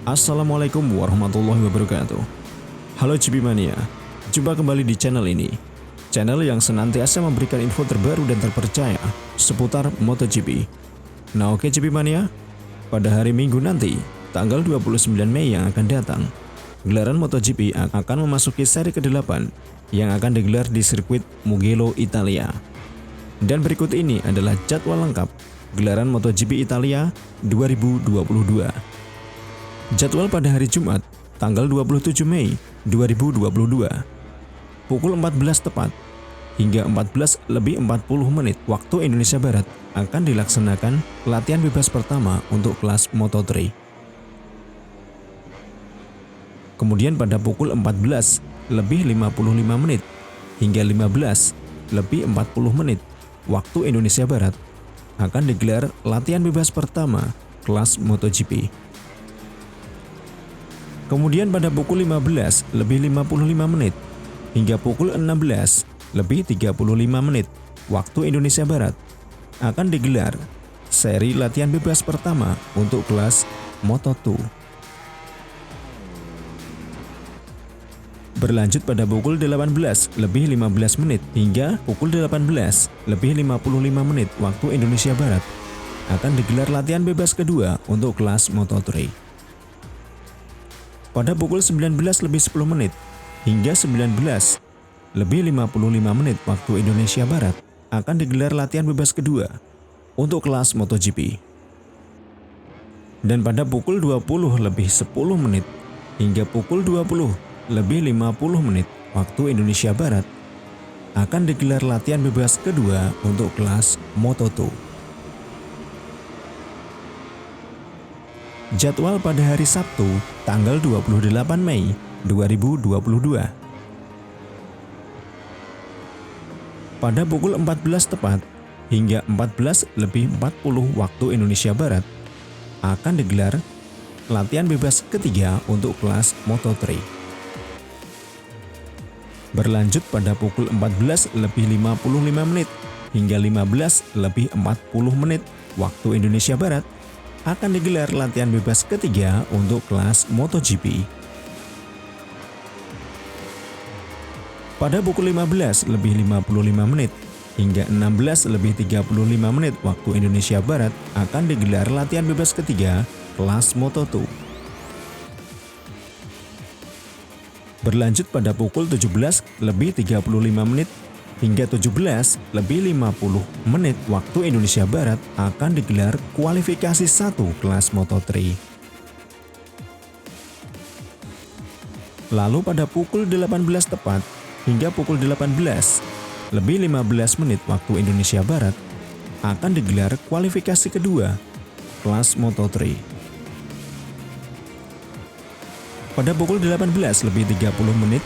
Assalamualaikum warahmatullahi wabarakatuh. Halo GP Mania, jumpa kembali di channel ini. Channel yang senantiasa memberikan info terbaru dan terpercaya seputar MotoGP. Nah oke GP Mania, pada hari Minggu nanti, tanggal 29 Mei yang akan datang, gelaran MotoGP akan memasuki seri ke-8 yang akan digelar di sirkuit Mugello, Italia. Dan berikut ini adalah jadwal lengkap gelaran MotoGP Italia 2022. Jadwal pada hari Jumat, tanggal 27 Mei 2022, pukul 14 tepat hingga 14:40 waktu Indonesia Barat akan dilaksanakan latihan bebas pertama untuk kelas Moto3. Kemudian pada pukul 14:55 hingga 15:40 waktu Indonesia Barat akan digelar latihan bebas pertama kelas MotoGP. Kemudian pada pukul 15:55 hingga pukul 16:35 waktu Indonesia Barat akan digelar seri latihan bebas pertama untuk kelas Moto2. Berlanjut pada pukul 18:15 hingga pukul 18:55 waktu Indonesia Barat akan digelar latihan bebas kedua untuk kelas Moto3. Pada pukul 19:10 hingga 19:55 waktu Indonesia Barat akan digelar latihan bebas kedua untuk kelas MotoGP. Dan pada pukul 20:10 hingga pukul 20:50 waktu Indonesia Barat akan digelar latihan bebas kedua untuk kelas Moto2. Jadwal pada hari Sabtu, tanggal 28 Mei 2022. Pada pukul 14 tepat hingga 14:40 waktu Indonesia Barat akan digelar latihan bebas ketiga untuk kelas Moto3. Berlanjut pada pukul 14:55 hingga 15:40 waktu Indonesia Barat akan digelar latihan bebas ketiga untuk kelas MotoGP. Pada pukul 15:55 hingga 16:35 waktu Indonesia Barat akan digelar latihan bebas ketiga kelas Moto2. Berlanjut pada pukul 17:35 hingga 17:50 waktu Indonesia Barat akan digelar kualifikasi 1 kelas Moto3. Lalu pada pukul 18 tepat hingga pukul 18:15 waktu Indonesia Barat akan digelar kualifikasi kedua kelas Moto3. Pada pukul 18:30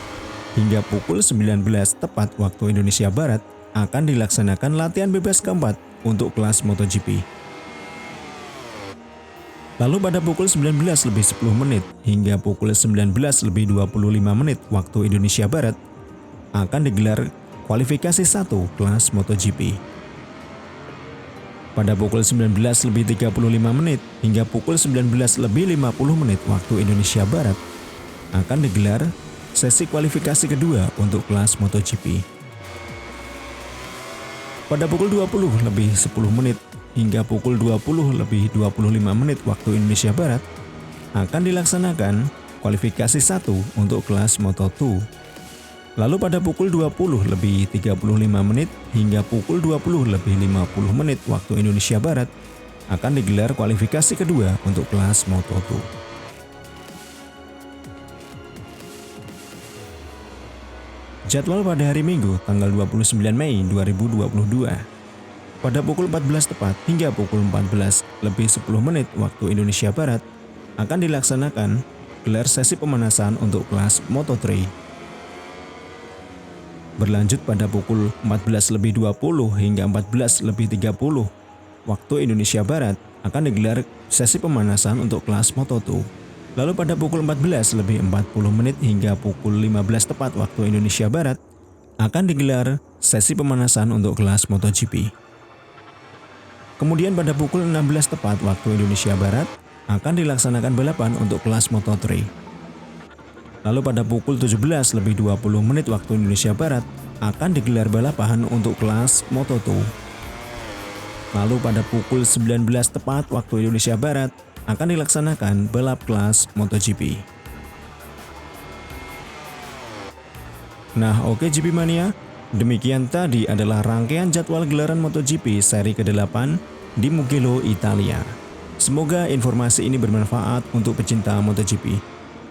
hingga pukul 19 tepat waktu Indonesia Barat akan dilaksanakan latihan bebas keempat untuk kelas MotoGP. Lalu pada pukul 19:10 hingga pukul 19:25 waktu Indonesia Barat akan digelar kualifikasi 1 kelas MotoGP. Pada pukul 19:35 hingga pukul 19:50 waktu Indonesia Barat akan digelar sesi kualifikasi kedua untuk kelas MotoGP. Pada pukul 20:10 hingga pukul 20:25 waktu Indonesia Barat akan dilaksanakan kualifikasi 1 untuk kelas Moto2. Lalu pada pukul 20:35 hingga pukul 20:50 waktu Indonesia Barat akan digelar kualifikasi kedua untuk kelas Moto2. Jadwal pada hari Minggu, tanggal 29 Mei 2022. Pada pukul 14 tepat hingga pukul 14:10 waktu Indonesia Barat akan dilaksanakan gelar sesi pemanasan untuk kelas Moto3. Berlanjut pada pukul 14:20 hingga 14:30 waktu Indonesia Barat akan digelar sesi pemanasan untuk kelas Moto2. Lalu pada pukul 14:40 hingga pukul 15 tepat waktu Indonesia Barat akan digelar sesi pemanasan untuk kelas MotoGP. Kemudian pada pukul 16 tepat waktu Indonesia Barat akan dilaksanakan balapan untuk kelas Moto3. Lalu pada pukul 17:20 waktu Indonesia Barat akan digelar balapan untuk kelas Moto2. Lalu pada pukul 19 tepat waktu Indonesia Barat akan dilaksanakan balap kelas MotoGP. Nah, oke GP Mania, demikian tadi adalah rangkaian jadwal gelaran MotoGP seri ke-8 di Mugello, Italia. Semoga informasi ini bermanfaat untuk pecinta MotoGP.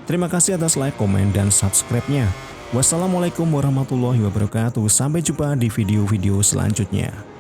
Terima kasih atas like, komen, dan subscribe-nya. Wassalamualaikum warahmatullahi wabarakatuh. Sampai jumpa di video-video selanjutnya.